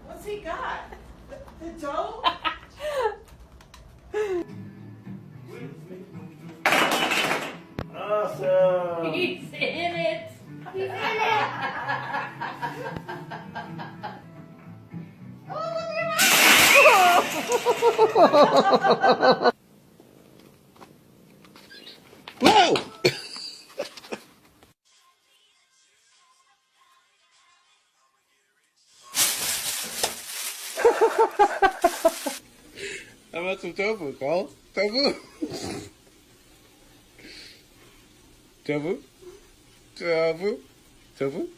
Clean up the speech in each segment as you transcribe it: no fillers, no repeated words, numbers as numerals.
What's he got? The dough? Awesome! He's in it! He's in it! Whoa! How about some tofu, Cole? Tofu? Tofu? Tofu? Tofu?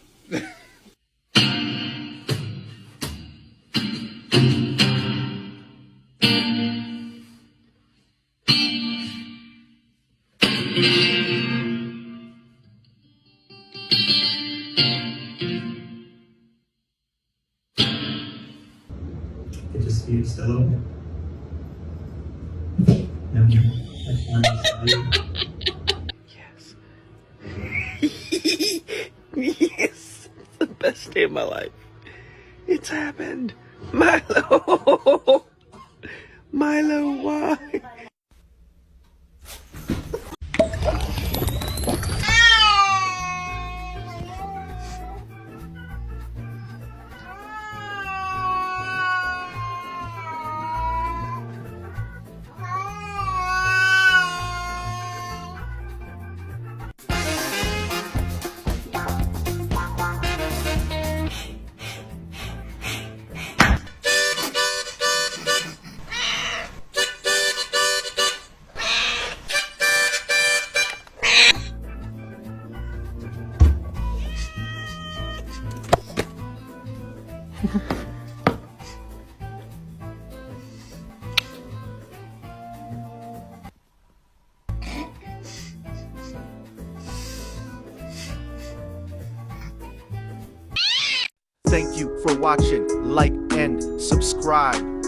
It just feels still open. No, Yes. Yes. It's the best day of my life. It's happened. Milo. Milo, why? Thank you for watching. Like and subscribe.